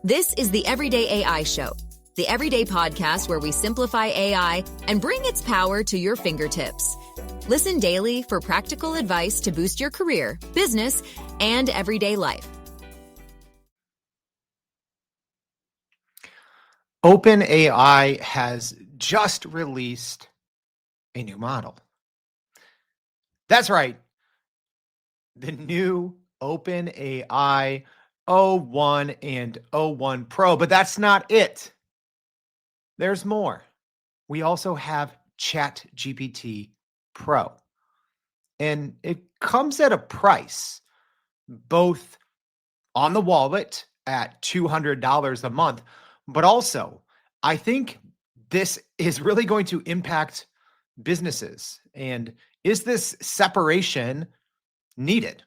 This is the Everyday AI Show, the everyday podcast where we simplify AI and bring its power to your fingertips. Listen daily for practical advice to boost your career, business, and everyday life. OpenAI has just released a new model. That's right. The new OpenAI O1 and O1 Pro, but that's not it. There's more. We also have ChatGPT Pro, and it comes at a price, both on the wallet at $200 a month, but also I think this is really going to impact businesses. And is this separation needed?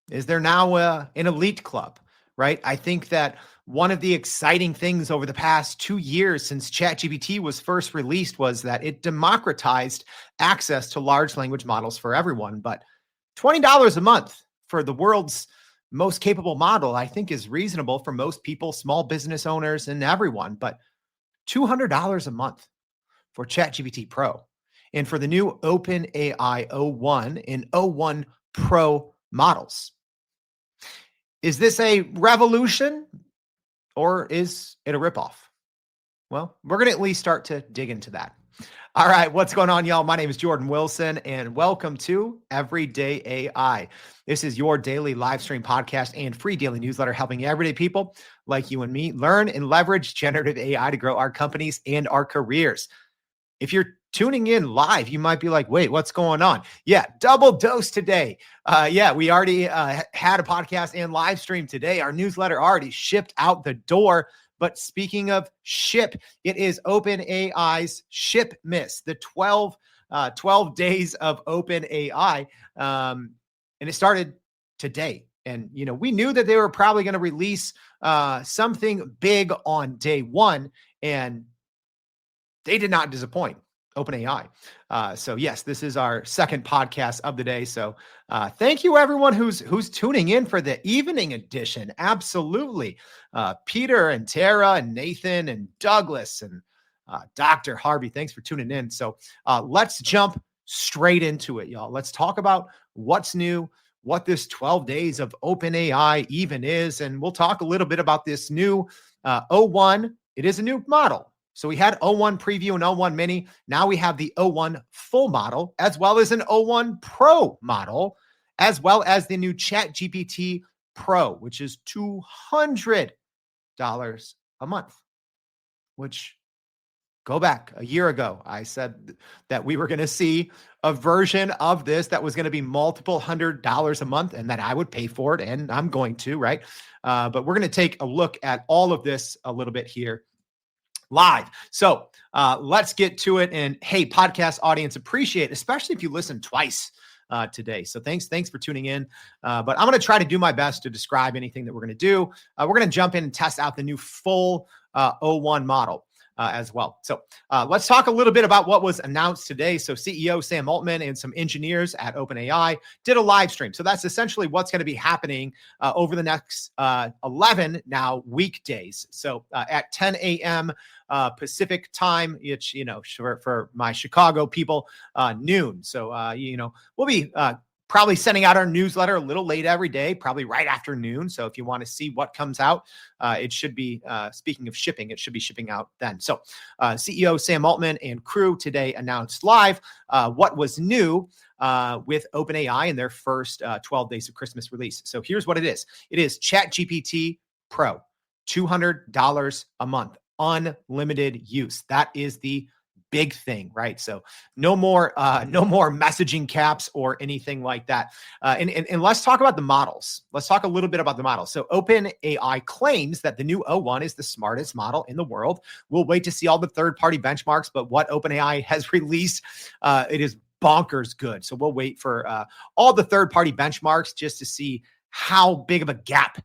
Is there now an elite club, right? I think that one of the exciting things over the past 2 years since ChatGPT was first released was that it democratized access to large language models for everyone. But $20 a month for the world's most capable model, I think, is reasonable for most people, small business owners, and everyone. But $200 a month for ChatGPT Pro and for the new OpenAI O1 and O1 Pro models. Is this a revolution or is it a ripoff? Well, we're going to at least start to dig into that. All right, what's going on, y'all? My name is Jordan Wilson, and welcome to Everyday AI. This is your daily live stream podcast and free daily newsletter helping everyday people like you and me learn and leverage generative AI to grow our companies and our careers. If you're tuning in live, you might be like, wait, what's going on? Yeah, double dose today. We already had a podcast and live stream today. Our newsletter already shipped out the door. But speaking of ship, it is OpenAI's Ship Miss, the 12 days of OpenAI. And it started today. And, we knew that they were probably going to release something big on day one. And they did not disappoint, OpenAI. So yes, this is our second podcast of the day. So thank you everyone who's tuning in for the evening edition. Absolutely. Peter and Tara and Nathan and Douglas and Dr. Harvey, thanks for tuning in. So let's jump straight into it, y'all. Let's talk about what's new, what this 12 days of OpenAI even is. And we'll talk a little bit about this new O1. It is a new model. So we had O1 preview and O1 mini. Now we have the O1 full model, as well as an O1 Pro model, as well as the new ChatGPT Pro, which is $200 a month, which go back a year ago. I said that we were going to see a version of this that was going to be multiple $100 a month and that I would pay for it. And I'm going to, right? But we're going to take a look at all of this a little bit here live. So let's get to it. And hey, podcast audience, appreciate it, especially if you listen twice today. So thanks for tuning in. But I'm going to try to do my best to describe anything that we're going to do. We're going to jump in and test out the new full O1 model as well. So let's talk a little bit about what was announced today. So CEO Sam Altman and some engineers at OpenAI did a live stream. So that's essentially what's going to be happening over the next 11 now weekdays. So at 10 a.m. Pacific time, it's, for my Chicago people, noon. So, we'll be probably sending out our newsletter a little late every day, probably right after noon. So if you want to see what comes out, it should be, speaking of shipping, it should be shipping out then. So CEO Sam Altman and crew today announced live what was new with OpenAI in their first 12 days of Christmas release. So here's what it is. It is ChatGPT Pro, $200 a month, unlimited use. That is the big thing, right? So no more messaging caps or anything like that. And let's talk about the models. Let's talk a little bit about the models. So OpenAI claims that the new O1 is the smartest model in the world. We'll wait to see all the third-party benchmarks, but what OpenAI has released, it is bonkers good. So we'll wait for all the third-party benchmarks just to see how big of a gap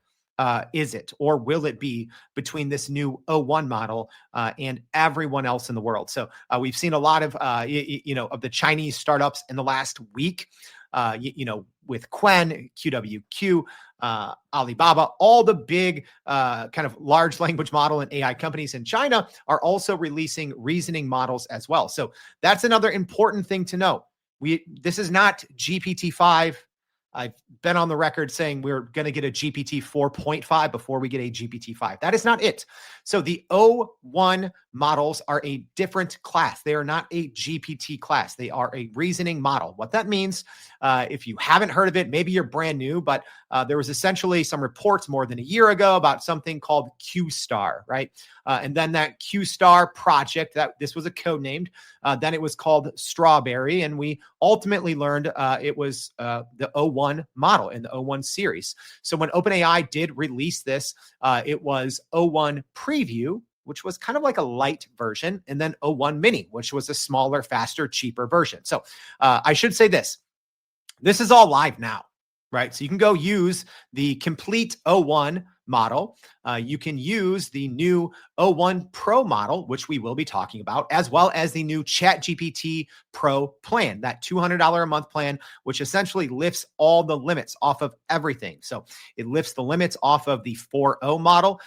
is it, or will it be, between this new O1 model and everyone else in the world? So we've seen a lot of, of the Chinese startups in the last week with Qwen, QWQ, Alibaba, all the big kind of large language model and AI companies in China are also releasing reasoning models as well. So that's another important thing to know. This is not GPT-5. I've been on the record saying we're going to get a GPT 4.5 before we get a GPT-5. That is not it. So the O1 models are a different class. They are not a GPT class. They are a reasoning model. What that means, if you haven't heard of it, maybe you're brand new, but there was essentially some reports more than a year ago about something called Q-Star, right? And then that Q-Star project, that this was a code named, then it was called Strawberry, and we ultimately learned it was the O1 model in the O1 series. So when OpenAI did release this, it was O1 Preview, which was kind of like a light version, and then O1 Mini, which was a smaller, faster, cheaper version. So I should say this. This is all live now, right? So you can go use the complete O1 model. You can use the new O1 Pro model, which we will be talking about, as well as the new ChatGPT Pro plan, that $200 a month plan, which essentially lifts all the limits off of everything. So it lifts the limits off of the 4.0 model.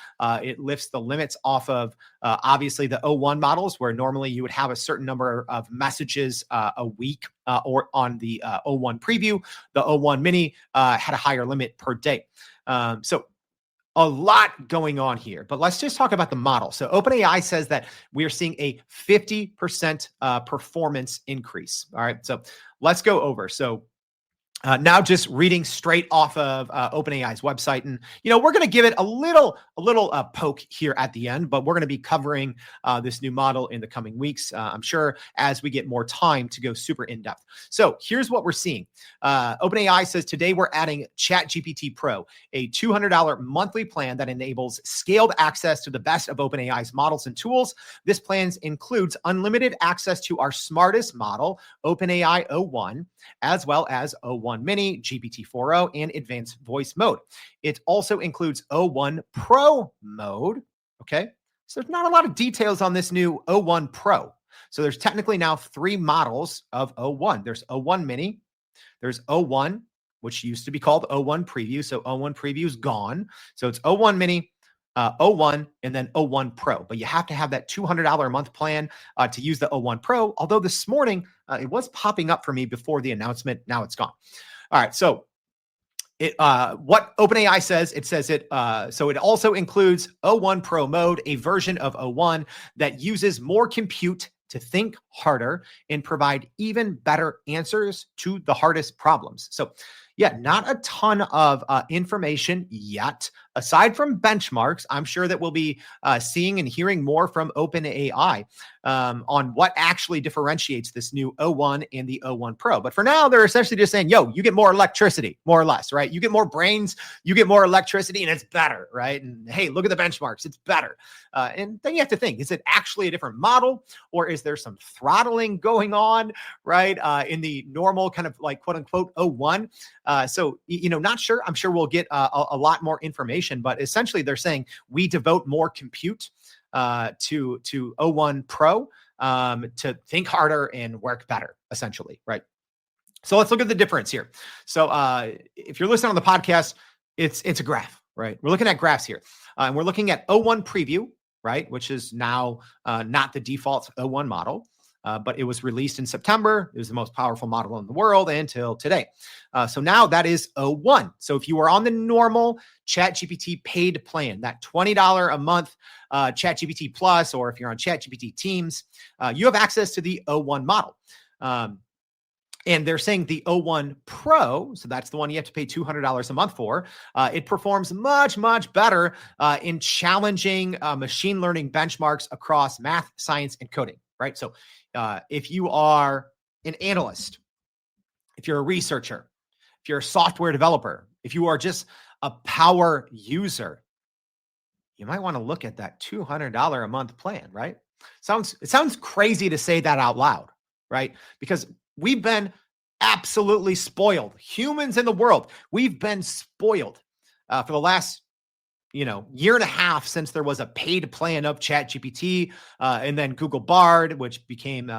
It lifts the limits off of obviously the O1 models, where normally you would have a certain number of messages a week, or on the O1 Preview. The O1 Mini had a higher limit per day. So a lot going on here, but let's just talk about the model. So OpenAI says that we are seeing a 50% performance increase. All right, so let's go over. So now just reading straight off of OpenAI's website, and we're going to give it a little poke here at the end, but we're going to be covering this new model in the coming weeks, I'm sure, as we get more time to go super in depth. So here's what we're seeing. OpenAI says today we're adding ChatGPT Pro, a $200 monthly plan that enables scaled access to the best of OpenAI's models and tools. This plan includes unlimited access to our smartest model, OpenAI O1, as well as O1 Mini, GPT 4.0, and advanced voice mode. It also includes O1 Pro mode. Okay. So there's not a lot of details on this new O1 Pro. So there's technically now 3 models of O1. There's O1 Mini, there's O1, which used to be called O1 Preview. So O1 Preview is gone. So it's O1 Mini, O1, and then O1 Pro. But you have to have that $200 a month plan to use the O1 Pro. Although this morning it was popping up for me before the announcement. Now it's gone. All right. So what OpenAI says, so it also includes O1 Pro mode, a version of O1 that uses more compute to think harder and provide even better answers to the hardest problems. So yeah, not a ton of information yet. Aside from benchmarks, I'm sure that we'll be seeing and hearing more from OpenAI on what actually differentiates this new O1 and the O1 Pro. But for now, they're essentially just saying, yo, you get more electricity, more or less, right? You get more brains, you get more electricity, and it's better, right? And hey, look at the benchmarks, it's better. And then you have to think, is it actually a different model, or is there some throttling going on, right? In the normal kind of like quote unquote O1. So, not sure. I'm sure we'll get a lot more information, but essentially they're saying we devote more compute to O1 Pro to think harder and work better, essentially, right? So let's look at the difference here. So if you're listening on the podcast, it's a graph, right? We're looking at graphs here, and we're looking at O1 Preview, right? Which is now not the default O1 model. But it was released in September. It was the most powerful model in the world until today. So now that is O1. So if you are on the normal ChatGPT paid plan, that $20 a month ChatGPT Plus, or if you're on ChatGPT Teams, you have access to the O1 model. And they're saying the O1 Pro, so that's the one you have to pay $200 a month for, it performs much, much better in challenging machine learning benchmarks across math, science, and coding, right? So if you are an analyst, if you're a researcher, if you're a software developer, if you are just a power user, you might want to look at that $200 a month plan, right? It sounds crazy to say that out loud, right? Because we've been absolutely spoiled. Humans in the world, we've been spoiled for the last year and a half since there was a paid plan of ChatGPT, and then Google Bard, which became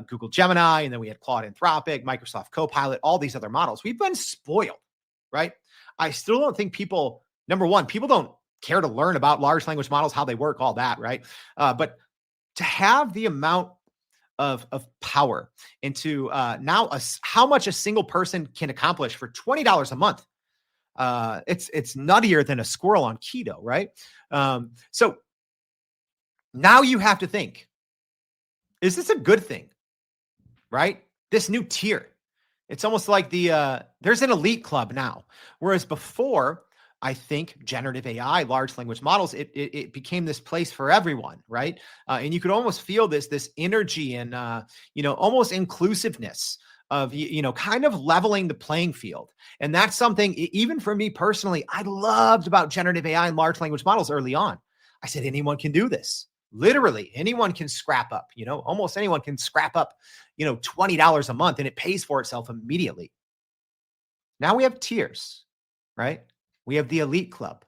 Google Gemini, and then we had Claude Anthropic, Microsoft Copilot, all these other models. We've been spoiled, right? I still don't think people, number one, people don't care to learn about large language models, how they work, all that, right? But to have the amount of power into now how much a single person can accomplish for $20 a month, it's nuttier than a squirrel on keto, right? So now you have to think, is this a good thing, right? This new tier. It's almost like there's an elite club now. Whereas before, I think generative AI, large language models, it became this place for everyone, right? And you could almost feel this energy and almost inclusiveness of kind of leveling the playing field. And that's something, even for me personally, I loved about generative AI and large language models early on. I said, anyone can do this. Literally, anyone can scrap up, almost anyone can scrap up, $20 a month, and it pays for itself immediately. Now we have tiers, right? We have the elite club.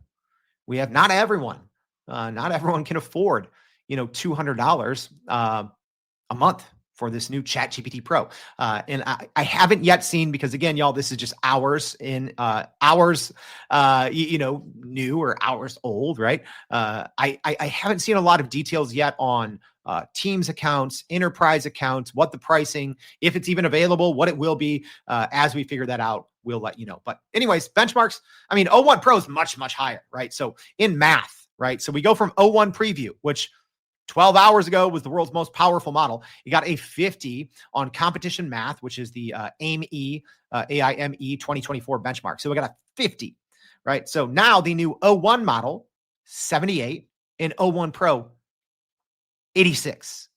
We have not everyone can afford, $200 a month for this new ChatGPT Pro. And I haven't yet seen, because again, y'all, this is just hours new or hours old, right? I haven't seen a lot of details yet on Teams accounts, enterprise accounts, what the pricing, if it's even available, what it will be. As we figure that out, we'll let you know. But anyways, benchmarks, O1 Pro is much, much higher, right? So in math, right? So we go from O1 Preview, which 12 hours ago was the world's most powerful model. You got a 50 on competition math, which is the AIME 2024 benchmark. So we got a 50, right? So now the new O1 model, 78, and O1 Pro, 86.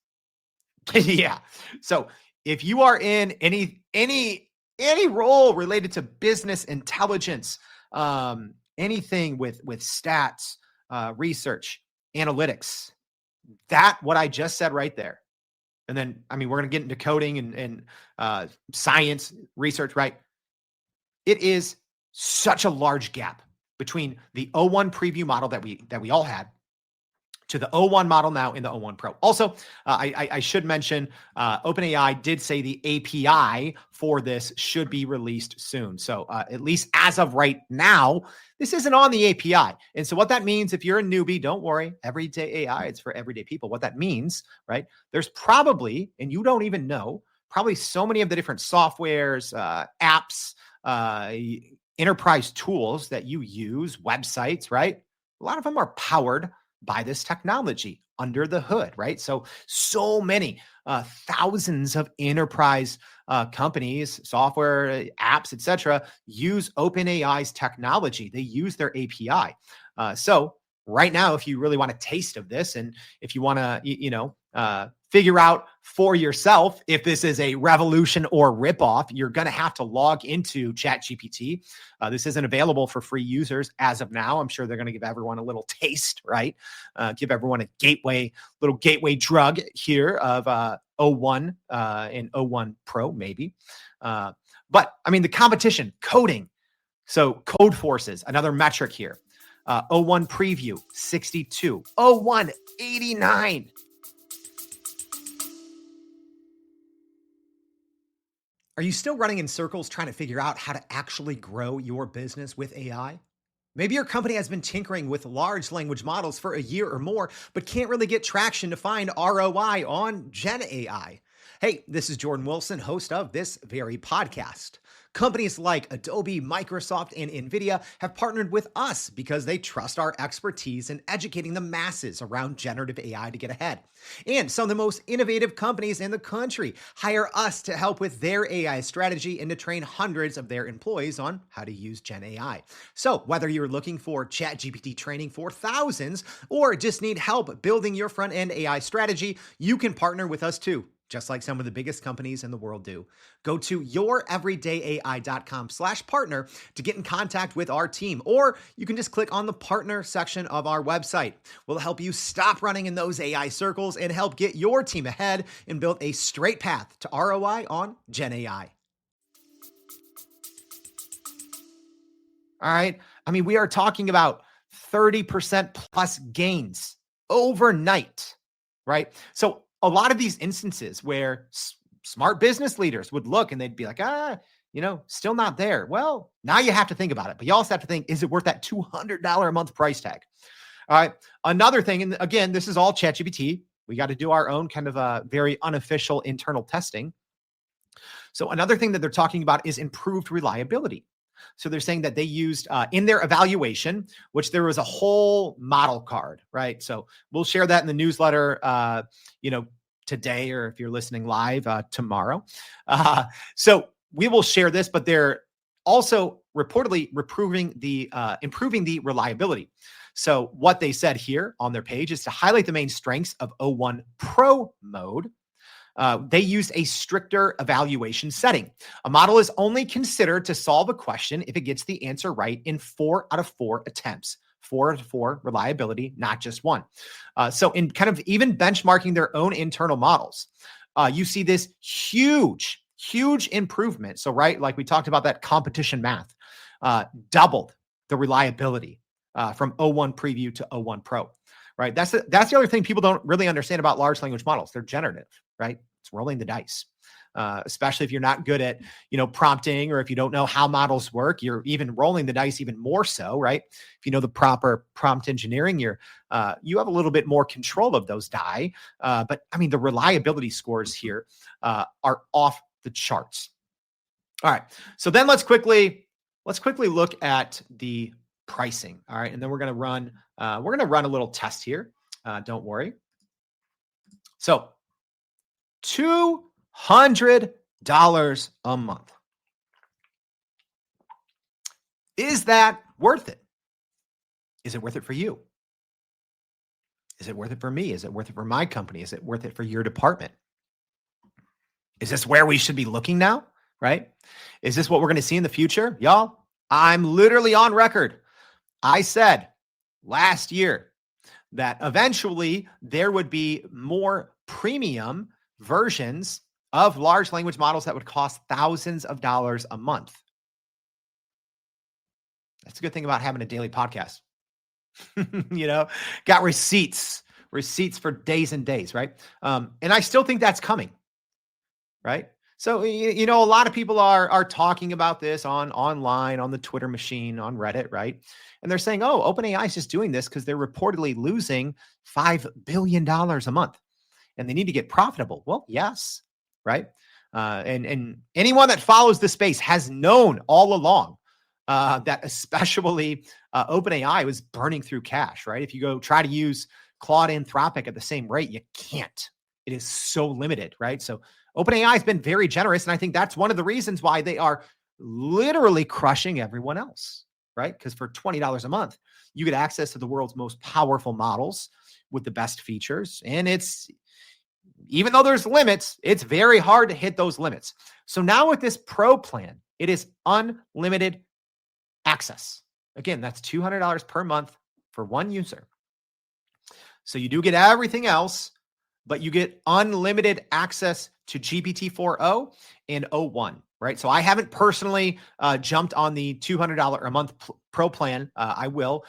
Yeah. So if you are in any role related to business intelligence, anything with stats, research, analytics, that what I just said right there. And then, we're going to get into coding and science research, right? It is such a large gap between the O1 preview model that we all had to the O1 model now in the O1 Pro. Also, I should mention, OpenAI did say the API for this should be released soon. So at least as of right now, this isn't on the API. And so what that means, if you're a newbie, don't worry, everyday AI, it's for everyday people. What that means, right? There's probably, and you don't even know, probably so many of the different softwares, apps, enterprise tools that you use, websites, right? A lot of them are powered by this technology under the hood, right? So many thousands of enterprise companies, software, apps, etc., use OpenAI's technology. They use their API. So right now, if you really want a taste of this, and if you want to, figure out for yourself if this is a revolution or ripoff, you're going to have to log into ChatGPT. This isn't available for free users as of now. I'm sure they're going to give everyone a little taste, right? Give everyone a little gateway drug here of O1 and O1 Pro, maybe. But the competition, coding. So code forces, another metric here. O1 preview, 62. O1, 89. Are you still running in circles trying to figure out how to actually grow your business with AI? Maybe your company has been tinkering with large language models for a year or more, but can't really get traction to find ROI on Gen AI. Hey, this is Jordan Wilson, host of this very podcast. Companies like Adobe, Microsoft, and NVIDIA have partnered with us because they trust our expertise in educating the masses around generative AI to get ahead. And some of the most innovative companies in the country hire us to help with their AI strategy and to train hundreds of their employees on how to use Gen AI. So whether you're looking for ChatGPT training for thousands or just need help building your front-end AI strategy, you can partner with us too, just like some of the biggest companies in the world do. Go to youreverydayai.com/partner to get in contact with our team, or you can just click on the partner section of our website. We'll help you stop running in those AI circles and help get your team ahead and build a straight path to ROI on Gen AI. All right. We are talking about 30% plus gains overnight, right? So a lot of these instances where smart business leaders would look and they'd be like, still not there. Well, now you have to think about it, but you also have to think, is it worth that $200 a month price tag? All right. Another thing, and again, this is all ChatGPT. We got to do our own kind of very unofficial internal testing. So another thing that they're talking about is improved reliability. So they're saying that they used in their evaluation, which there was a whole model card, right? So we'll share that in the newsletter, today, or if you're listening live, tomorrow. So we will share this, but they're also reportedly improving the reliability. So what they said here on their page is to highlight the main strengths of O1 Pro mode. They used a stricter evaluation setting. A model is only considered to solve a question if it gets the answer right in 4 out of 4 attempts. 4 out of 4 reliability, not just one. So in kind of even benchmarking their own internal models, you see this huge improvement. So, right, like we talked about that competition math, doubled the reliability from O1 Preview to O1 Pro. Right. That's the other thing people don't really understand about large language models. They're generative, right? It's rolling the dice, especially if you're not good at, prompting, or if you don't know how models work, you're even rolling the dice even more so, right? If you know the proper prompt engineering, you have a little bit more control of those die. But I mean, the reliability scores here are off the charts. All right. So then let's quickly look at the pricing. All right. And then we're going to run a little test here. Don't worry. So $200 a month. Is that worth it? Is it worth it for you? Is it worth it for me? Is it worth it for my company? Is it worth it for your department? Is this where we should be looking now? Right? Is this what we're going to see in the future? Y'all, I'm literally on record. I said last year that eventually there would be more premium versions of large language models that would cost thousands of dollars a month. That's a good thing about having a daily podcast. Got receipts for days and days, right? And I still think that's coming, right? So, a lot of people are talking about this online, on the Twitter machine, on Reddit, right? And they're saying, oh, OpenAI is just doing this because they're reportedly losing $5 billion a month and they need to get profitable. Well, yes, right? And anyone that follows the space has known all along that especially OpenAI was burning through cash, right? If you go try to use Claude Anthropic at the same rate, you can't. It is so limited, right? So OpenAI has been very generous, and I think that's one of the reasons why they are literally crushing everyone else, right? Because for $20 a month, you get access to the world's most powerful models with the best features. And even though there's limits, it's very hard to hit those limits. So now with this Pro plan, it is unlimited access. Again, that's $200 per month for one user. So you do get everything else, but you get unlimited access to GPT-4o and O1, right? So I haven't personally jumped on the $200 a month Pro plan. I will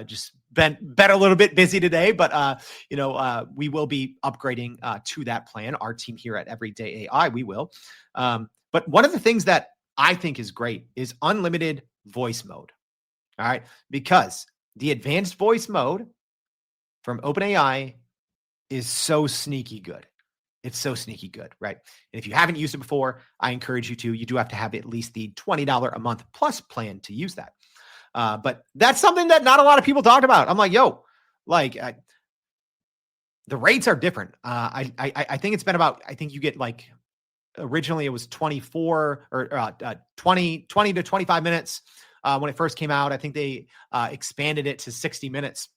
just been a little bit busy today, but we will be upgrading to that plan. Our team here at Everyday AI, we will. But one of the things that I think is great is unlimited voice mode. All right, because the advanced voice mode from OpenAI is so sneaky good. It's so sneaky good, right? And if you haven't used it before, I encourage you to. You do have to have at least the $20 a month plus plan to use that. But that's something that not a lot of people talked about. I'm like, the rates are different. I think it's been about, I think you get like, originally it was 24 or 20 to 25 minutes when it first came out. I think they expanded it to 60 minutes.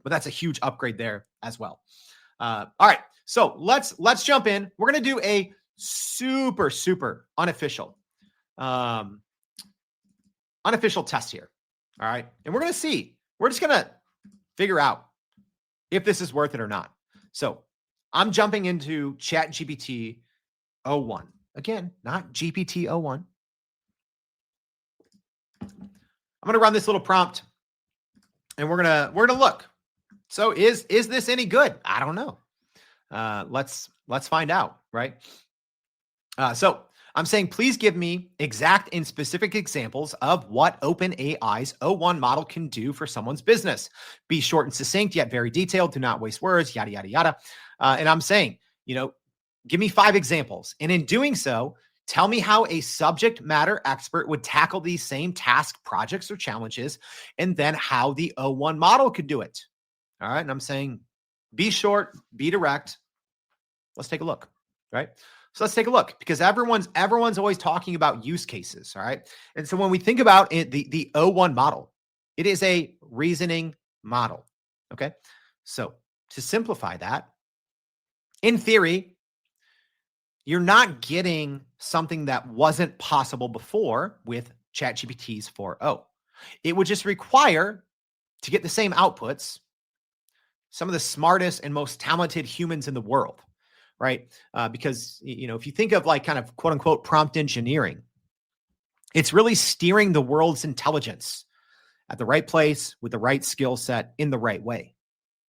But that's a huge upgrade there as well. All right, so let's jump in. We're going to do a super unofficial test here. All right, and we're going to see. We're just going to figure out if this is worth it or not. So I'm jumping into ChatGPT 01. Again, not GPT 01. I'm going to run this little prompt, and we're gonna look. So is this any good? I don't know. Let's find out, right? So I'm saying, please give me exact and specific examples of what OpenAI's O1 model can do for someone's business. Be short and succinct, yet very detailed. Do not waste words, yada, yada, yada. And I'm saying, give me 5 examples. And in doing so, tell me how a subject matter expert would tackle these same tasks, projects, or challenges, and then how the O1 model could do it. All right. And I'm saying, be short, be direct. Let's take a look, right? So let's take a look, because everyone's always talking about use cases, all right? And so when we think about it, the O1 model, it is a reasoning model, okay? So to simplify that, in theory, you're not getting something that wasn't possible before with ChatGPT's 4.0. It would just require, to get the same outputs, some of the smartest and most talented humans in the world, right? Because, if you think of like kind of quote unquote prompt engineering, it's really steering the world's intelligence at the right place with the right skill set in the right way,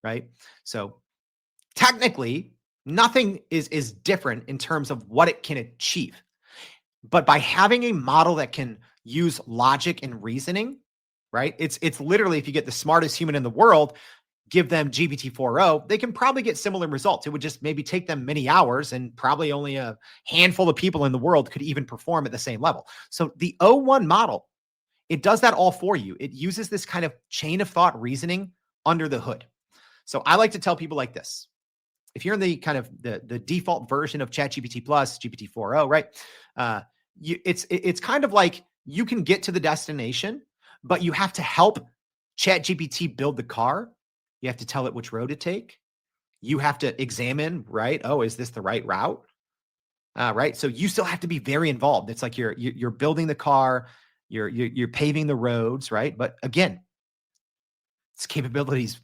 right? So technically, nothing is different in terms of what it can achieve. But by having a model that can use logic and reasoning, right? It's literally, if you get the smartest human in the world, give them GPT 4.0, they can probably get similar results. It would just maybe take them many hours, and probably only a handful of people in the world could even perform at the same level. So the O1 model, it does that all for you. It uses this kind of chain of thought reasoning under the hood. So I like to tell people like this. If you're in the kind of the default version of ChatGPT Plus, GPT 4.0, right? It's kind of like you can get to the destination, but you have to help ChatGPT build the car. You have to tell it which road to take. You have to examine, right? Oh, is this the right route? Right. So you still have to be very involved. It's like you're building the car, you're paving the roads, right? But again, its capabilities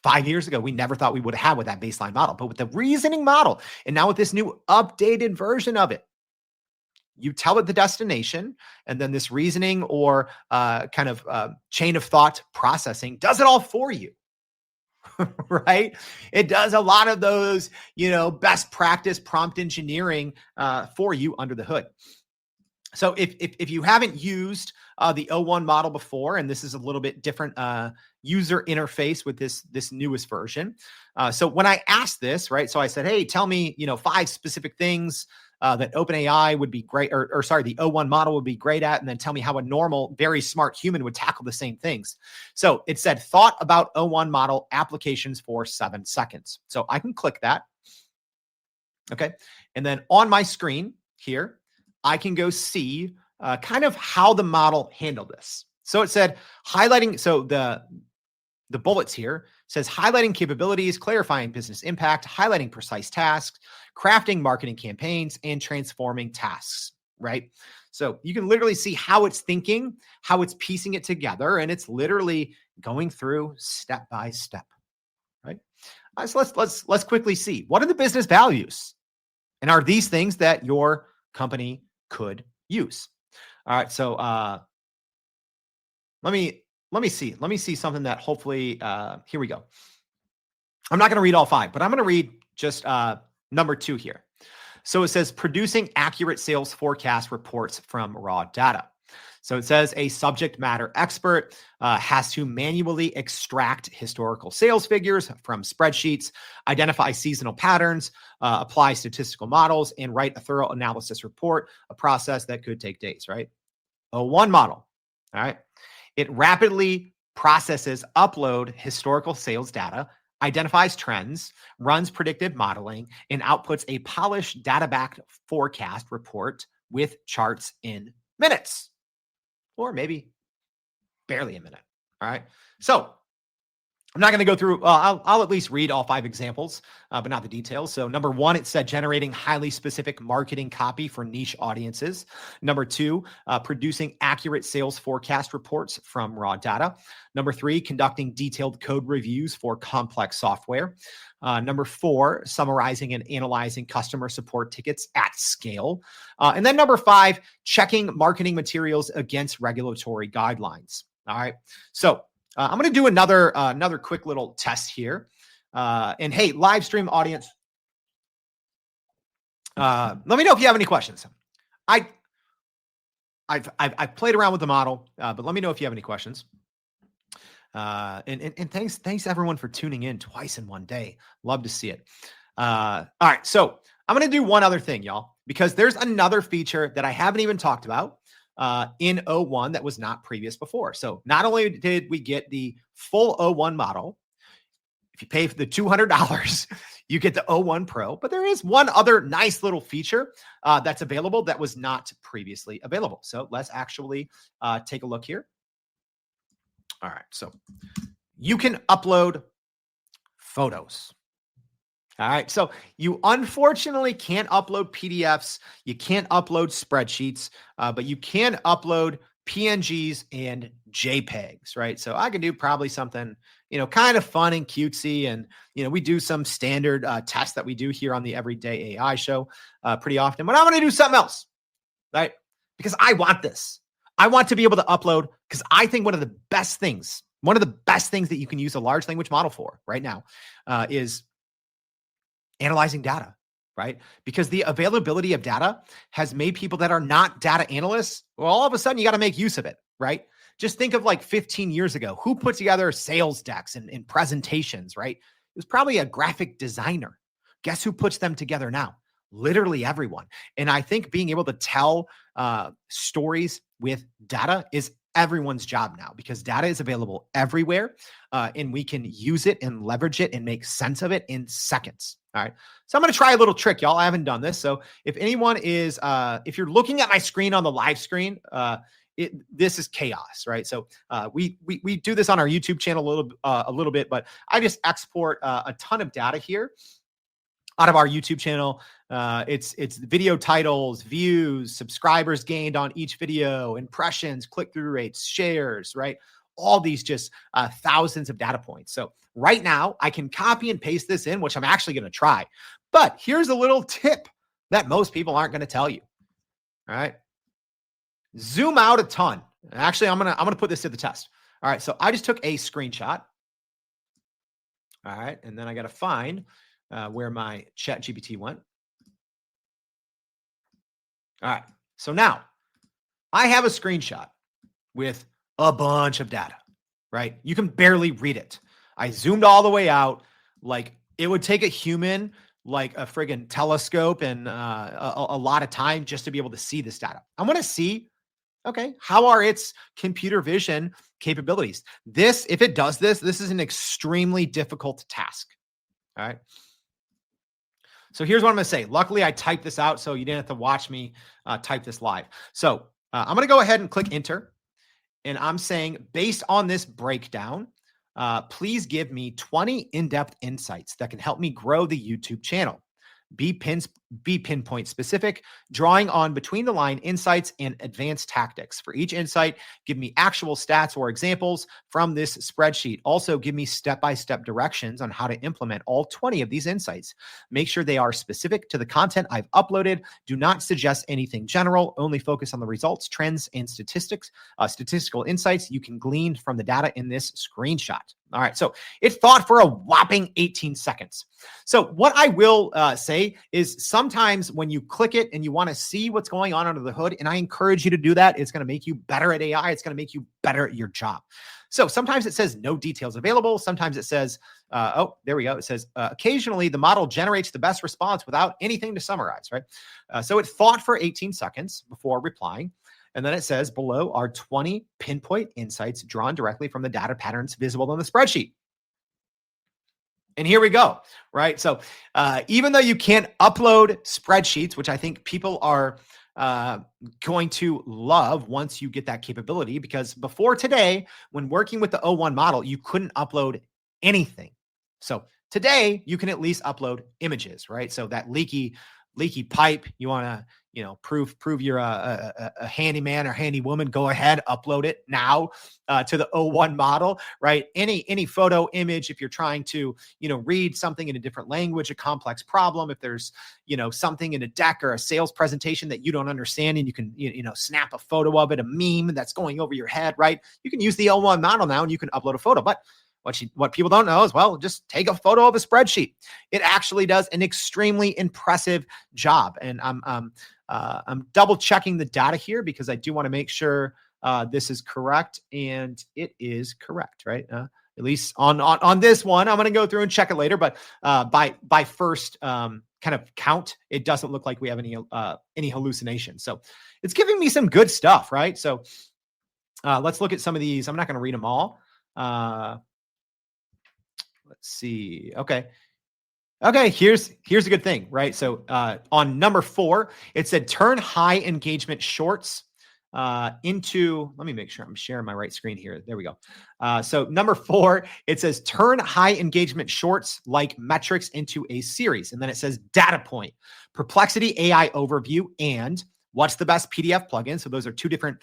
5 years ago, we never thought we would have with that baseline model. But with the reasoning model, and now with this new updated version of it, you tell it the destination, and then this reasoning or kind of chain of thought processing does it all for you. Right? It does a lot of those, best practice prompt engineering for you under the hood. So if you haven't used the O1 model before, and this is a little bit different user interface with this newest version. So when I asked this, right, so I said, hey, tell me, 5 specific things that OpenAI would be great, or sorry, the O1 model would be great at, and then tell me how a normal, very smart human would tackle the same things. So it said, thought about O1 model applications for 7 seconds. So I can click that. Okay. And then on my screen here, I can go see kind of how the model handled this. So it said highlighting, so the bullets here says highlighting capabilities, clarifying business impact, highlighting precise tasks, crafting marketing campaigns, and transforming tasks, right? So you can literally see how it's thinking, how it's piecing it together, and it's literally going through step by step, right? So let's quickly see, what are the business values? And are these things that your company could use? All right, so let me see something that hopefully, here we go. I'm not going to read all 5, but I'm going to read just number 2 here. So it says producing accurate sales forecast reports from raw data. So it says a subject matter expert has to manually extract historical sales figures from spreadsheets, identify seasonal patterns, apply statistical models, and write a thorough analysis report, a process that could take days, right? O1 model, all right? It rapidly processes upload historical sales data, identifies trends, runs predictive modeling, and outputs a polished data-backed forecast report with charts in minutes, or maybe barely a minute. All right. So I'm not going to go through, I'll at least read all 5 examples, but not the details. So number 1, it said generating highly specific marketing copy for niche audiences. Number 2, producing accurate sales forecast reports from raw data. Number 3, conducting detailed code reviews for complex software. Number 4, summarizing and analyzing customer support tickets at scale. And then number 5, checking marketing materials against regulatory guidelines. All right. So I'm going to do another quick little test here. And hey, live stream audience, Let me know if you have any questions. I've played around with the model, but let me know if you have any questions. And thanks everyone for tuning in twice in one day. Love to see it. All right, so I'm going to do one other thing, y'all, because there's another feature that I haven't even talked about in O1 that was not previous before. So not only did we get the full O1 model, if you pay for the $200, you get the O1 Pro, but there is one other nice little feature that's available that was not previously available. So let's actually take a look here. All right, so you can upload photos. All right, so you unfortunately can't upload PDFs, you can't upload spreadsheets, but you can upload PNGs and JPEGs, right? So I can do probably something, kind of fun and cutesy. And, we do some standard tests that we do here on the Everyday AI show pretty often, but I'm going to do something else, right? Because I want this. I want to be able to upload, because I think one of the best things that you can use a large language model for right now is analyzing data, right? Because the availability of data has made people that are not data analysts, well, all of a sudden you got to make use of it, right? Just think of like 15 years ago, who put together sales decks and presentations, right? It was probably a graphic designer. Guess who puts them together now? Literally everyone. And I think being able to tell stories with data is everyone's job now, because data is available everywhere and we can use it and leverage it and make sense of it in seconds. All right. So I'm going to try a little trick, y'all. I haven't done this. So if anyone is, if you're looking at my screen on the live screen, this is chaos, right? So we do this on our YouTube channel a little bit, but I just export a ton of data here out of our YouTube channel. It's video titles, views, subscribers gained on each video, impressions, click-through rates, shares, right? All these just thousands of data points. So right now I can copy and paste this in, which I'm actually going to try. But here's a little tip that most people aren't going to tell you. All right. Zoom out a ton. Actually, I'm going to put this to the test. All right. So I just took a screenshot. All right. And then I got to find where my ChatGPT went. All right. So now I have a screenshot with a bunch of data, right? You can barely read it. I zoomed all the way out. Like, it would take a human, like a friggin' telescope and a lot of time just to be able to see this data. I want to see, okay, how are its computer vision capabilities? If it does this is an extremely difficult task. All right. So here's what I'm going to say. Luckily, I typed this out, so you didn't have to watch me type this live. So I'm going to go ahead and click enter. And I'm saying, based on this breakdown, please give me 20 in-depth insights that can help me grow the YouTube channel. Be pinpoint specific, drawing on between the line insights and advanced tactics. For each insight, give me actual stats or examples from this spreadsheet. Also, give me step-by-step directions on how to implement all 20 of these insights. Make sure they are specific to the content I've uploaded. Do not suggest anything general. Only focus on the results, trends, and statistical insights you can glean from the data in this screenshot. All right, so it thought for a whopping 18 seconds. So what I will say is, sometimes when you click it and you want to see what's going on under the hood, and I encourage you to do that, it's going to make you better at AI. It's going to make you better at your job. So sometimes it says no details available. Sometimes it says, oh, there we go. It says, occasionally the model generates the best response without anything to summarize, right? So it thought for 18 seconds before replying. And then it says below are 20 pinpoint insights drawn directly from the data patterns visible on the spreadsheet. And here we go, right? So even though you can't upload spreadsheets, which I think people are going to love once you get that capability, because before today, when working with the O1 model, you couldn't upload anything. So today you can at least upload images, right? So that leaky pipe, you want to, prove you're a handyman or handy woman, go ahead, upload it now to the O1 model, right? Any photo, image, if you're trying to, read something in a different language, a complex problem, if there's, something in a deck or a sales presentation that you don't understand and you can, snap a photo of it, a meme that's going over your head, right? You can use the O1 model now and you can upload a photo. But What people don't know is, well, just take a photo of a spreadsheet. It actually does an extremely impressive job. And I'm double checking the data here because I do want to make sure this is correct, and it is correct, right? At least on this one, I'm going to go through and check it later. But by first kind of count, it doesn't look like we have any hallucination. So it's giving me some good stuff, right? So let's look at some of these. I'm not going to read them all. Let's see. Okay, here's a good thing, right? So on number 4, it said turn high engagement shorts into, let me make sure I'm sharing my right screen here. There we go. So number 4, it says turn high engagement shorts like metrics into a series. And then it says data point, Perplexity AI overview, and what's the best PDF plugin. So those are 2 different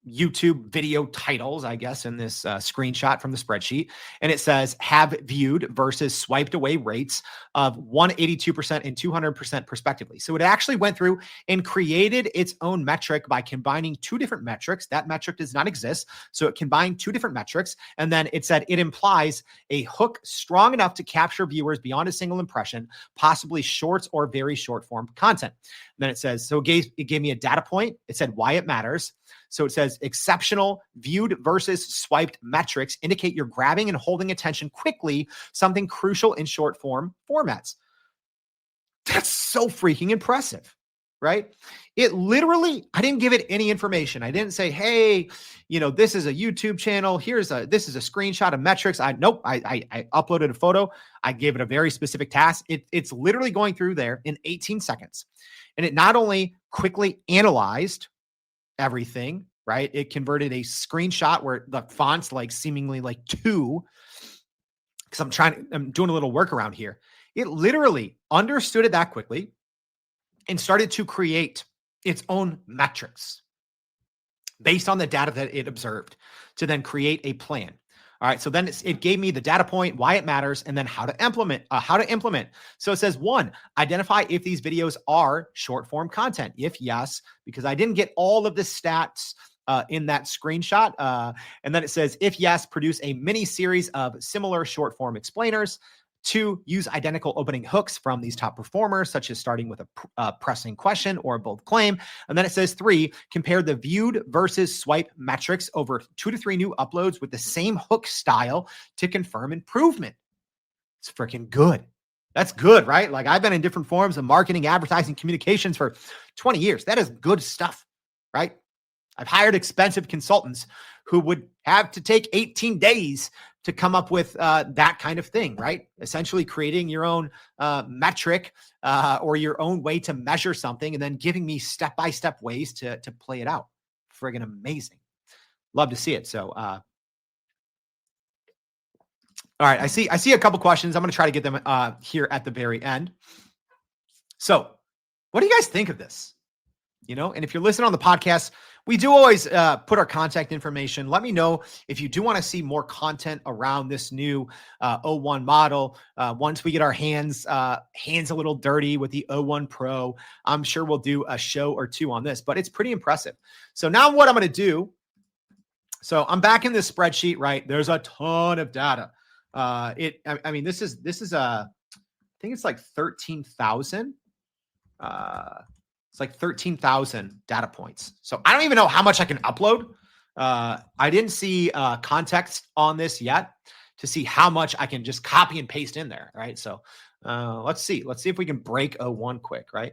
YouTube video titles, I guess, in this screenshot from the spreadsheet. And it says have viewed versus swiped away rates of 182% and 200% respectively. So it actually went through and created its own metric by combining 2 different metrics. That metric does not exist. So it combined 2 different metrics. And then it said it implies a hook strong enough to capture viewers beyond a single impression, possibly shorts or very short form content. And then it says, so it gave me a data point. It said why it matters. So it says exceptional viewed versus swiped metrics indicate you're grabbing and holding attention quickly, something crucial in short form formats. That's so freaking impressive, right? It literally, I didn't give it any information. I didn't say, hey, this is a YouTube channel. This is a screenshot of metrics. I uploaded a photo. I gave it a very specific task. It's literally going through there in 18 seconds. And it not only quickly analyzed everything, right? It converted a screenshot where the font's like seemingly like 2, because I'm doing a little workaround here. It literally understood it that quickly and started to create its own metrics based on the data that it observed to then create a plan. All right. So then it gave me the data point, why it matters, and then how to implement. So it says 1, identify if these videos are short form content. If yes, because I didn't get all of the stats in that screenshot. And then it says, if yes, produce a mini series of similar short form explainers. 2, use identical opening hooks from these top performers, such as starting with a pressing question or a bold claim. And then it says 3, compare the viewed versus swipe metrics over 2 to 3 new uploads with the same hook style to confirm improvement. It's freaking good. That's good, right? Like, I've been in different forms of marketing, advertising, communications for 20 years. That is good stuff, right? I've hired expensive consultants who would have to take 18 days to come up with that kind of thing, right? Essentially creating your own metric or your own way to measure something and then giving me step-by-step ways to play it out. Friggin' amazing. Love to see it. So, all right, I see a couple questions. I'm going to try to get them here at the very end. So what do you guys think of this? And if you're listening on the podcast, we do always put our contact information. Let me know if you do want to see more content around this new O1 model. Once we get our hands a little dirty with the O1 Pro, I'm sure we'll do a show or 2 on this, but it's pretty impressive. So now what I'm going to do, so I'm back in this spreadsheet, right? There's a ton of data. This is I think it's like 13,000. It's like 13,000 data points. So I don't even know how much I can upload. I didn't see context on this yet to see how much I can just copy and paste in there, right? So let's see. Let's see if we can break O1 quick, right?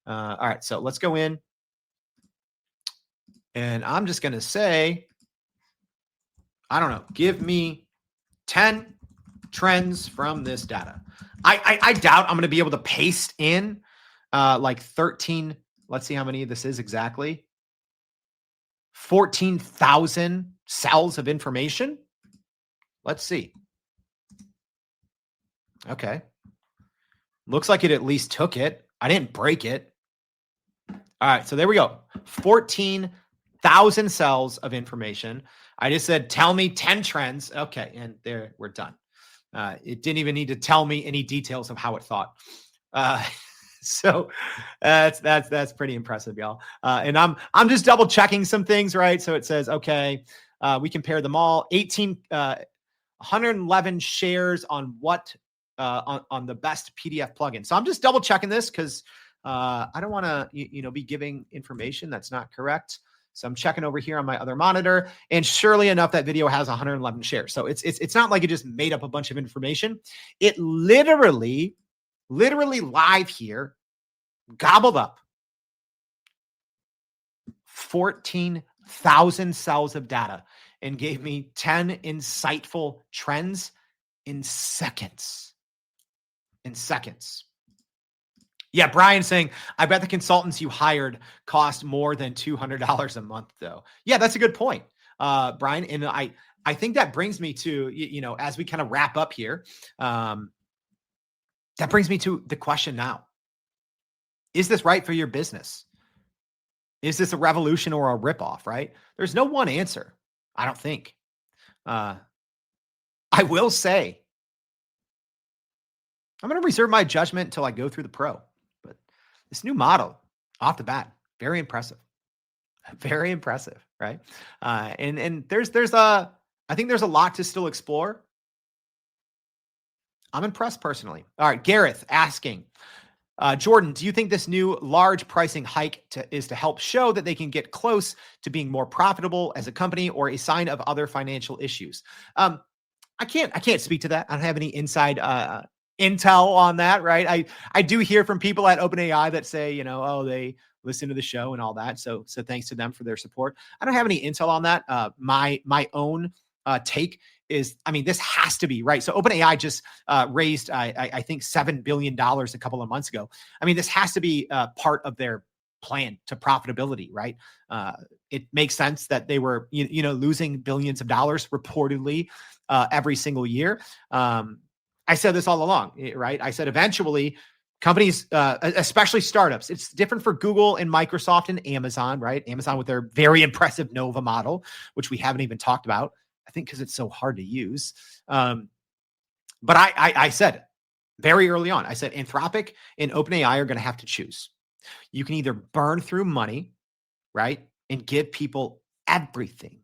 All right, so let's go in. And I'm just going to say, I don't know, give me 10 trends from this data. I doubt I'm going to be able to paste in like 13. Let's see how many this is exactly. 14,000 cells of information. Let's see. Okay. Looks like it at least took it. I didn't break it. All right. So there we go. 14,000 cells of information. I just said, tell me 10 trends. Okay. And there we're done. It didn't even need to tell me any details of how it thought. So that's pretty impressive, y'all. And I'm just double checking some things, right? So it says, okay, We compare them all. 111 shares on what on the best PDF plugin. So I'm just double checking this because I don't want to be giving information that's not correct. So I'm checking over here on my other monitor, and surely enough, that video has 111 shares. So it's not like it just made up a bunch of information. It literally live here gobbled up 14,000 cells of data and gave me 10 insightful trends in seconds. Yeah, Brian saying, I bet the consultants you hired cost more than $200 a month, though. Yeah, that's a good point, Brian. And I think that brings me to, as we kind of wrap up here, that brings me to the question now. Is this right for your business? Is this a revolution or a ripoff, right? There's no one answer, I don't think. I will say, I'm going to reserve my judgment until I go through the pro. But this new model, off the bat, very impressive. Very impressive, right? And I think there's a lot to still explore. I'm impressed personally. All right, Gareth asking, Jordan, do you think this new large pricing hike is to help show that they can get close to being more profitable as a company, or a sign of other financial issues? I can't speak to that. I don't have any inside intel on that, right? I do hear from people at OpenAI that say, they listen to the show and all that. So thanks to them for their support. I don't have any intel on that. My own take is, this has to be right. So OpenAI just raised, I think, $7 billion a couple of months ago. This has to be part of their plan to profitability, right? It makes sense that they were, losing billions of dollars reportedly every single year. I said this all along, right? I said eventually companies, especially startups, it's different for Google and Microsoft and Amazon, right? Amazon with their very impressive Nova model, which we haven't even talked about, I think, because it's so hard to use. But I said very early on, I said Anthropic and OpenAI are going to have to choose. You can either burn through money, right, and give people everything,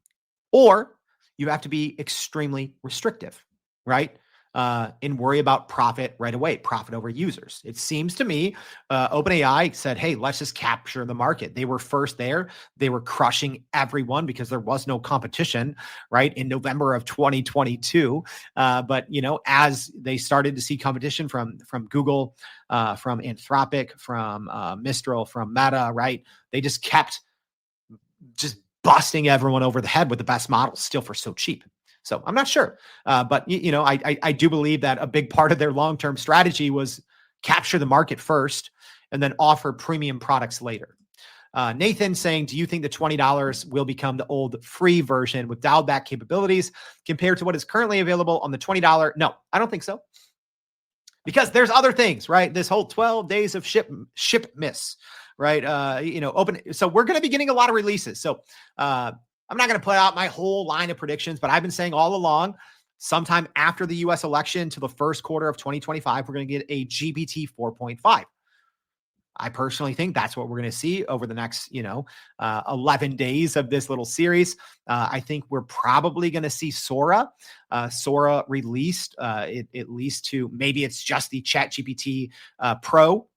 or you have to be extremely restrictive, right? And worry about profit right away, profit over users. It seems to me, OpenAI said, hey, let's just capture the market. They were first there. They were crushing everyone because there was no competition, right, in November of 2022. But, as they started to see competition from Google, from Anthropic, from Mistral, from Meta, right, they just kept just busting everyone over the head with the best models still for so cheap. So I'm not sure, but I do believe that a big part of their long-term strategy was capture the market first and then offer premium products later. Nathan saying, do you think the $20 will become the old free version with dialed back capabilities compared to what is currently available on the $20? No, I don't think so. Because there's other things, right? This whole 12 days of ship miss, right? So we're going to be getting a lot of releases. So, I'm not going to put out my whole line of predictions, but I've been saying all along, sometime after the US election to the first quarter of 2025, we're going to get a GPT 4.5. I personally think that's what we're going to see over the next, 11 days of this little series. I think we're probably going to see Sora released, at least to maybe it's just the ChatGPT Pro.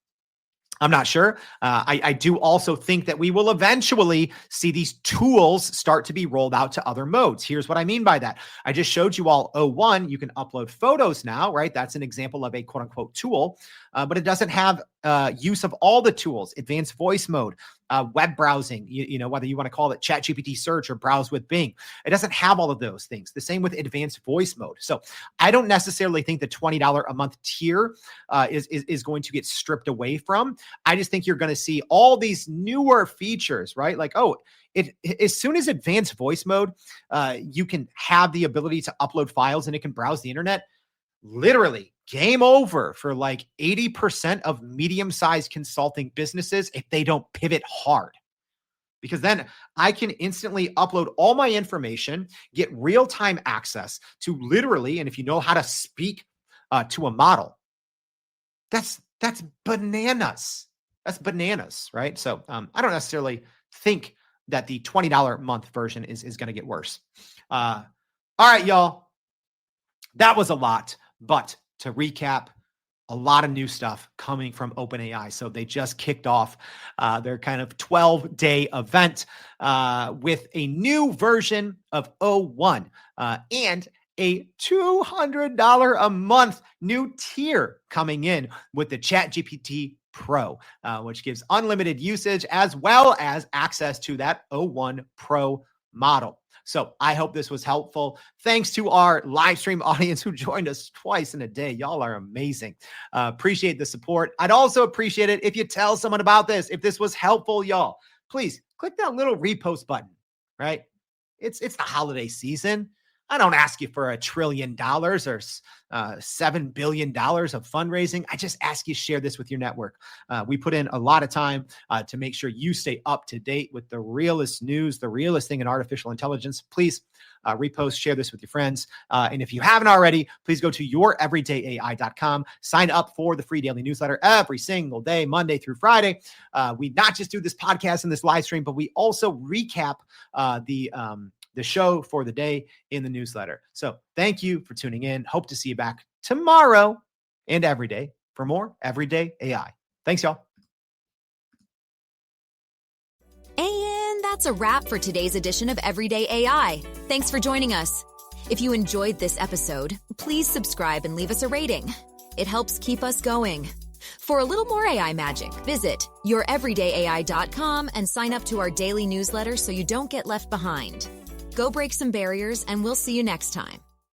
I'm not sure. I do also think that we will eventually see these tools start to be rolled out to other modes. Here's what I mean by that. I just showed you all O1. You can upload photos now, right? That's an example of a quote unquote tool, but it doesn't have use of all the tools, advanced voice mode, web browsing, whether you want to call it ChatGPT search or browse with Bing. It doesn't have all of those things. The same with advanced voice mode. So I don't necessarily think the $20 a month tier is going to get stripped away from. I just think you're going to see all these newer features, right? Like, as soon as advanced voice mode, you can have the ability to upload files and it can browse the internet. Literally game over for like 80% of medium-sized consulting businesses if they don't pivot hard. Because then I can instantly upload all my information, get real-time access to literally, and if you know how to speak to a model, that's bananas. That's bananas, right? So I don't necessarily think that the $20 a month version is going to get worse. All right, y'all. That was a lot, but to recap, a lot of new stuff coming from OpenAI. So they just kicked off their kind of 12-day event with a new version of O1 and a $200 a month new tier coming in with the ChatGPT Pro, which gives unlimited usage as well as access to that O1 Pro model. So I hope this was helpful. Thanks to our live stream audience who joined us twice in a day. Y'all are amazing. Appreciate the support. I'd also appreciate it if you tell someone about this. If this was helpful, y'all, please click that little repost button, right? It's the holiday season. I don't ask you for $1 trillion or $7 billion of fundraising. I just ask you to share this with your network. We put in a lot of time to make sure you stay up to date with the realest news, the realest thing in artificial intelligence. Please repost, share this with your friends. And if you haven't already, please go to youreverydayai.com. Sign up for the free daily newsletter every single day, Monday through Friday. We not just do this podcast and this live stream, but we also recap the show for the day in the newsletter. So thank you for tuning in. Hope to see you back tomorrow and every day for more Everyday AI. Thanks, y'all. And that's a wrap for today's edition of Everyday AI. Thanks for joining us. If you enjoyed this episode, please subscribe and leave us a rating. It helps keep us going. For a little more AI magic, visit youreverydayai.com and sign up to our daily newsletter so you don't get left behind. Go break some barriers, and we'll see you next time.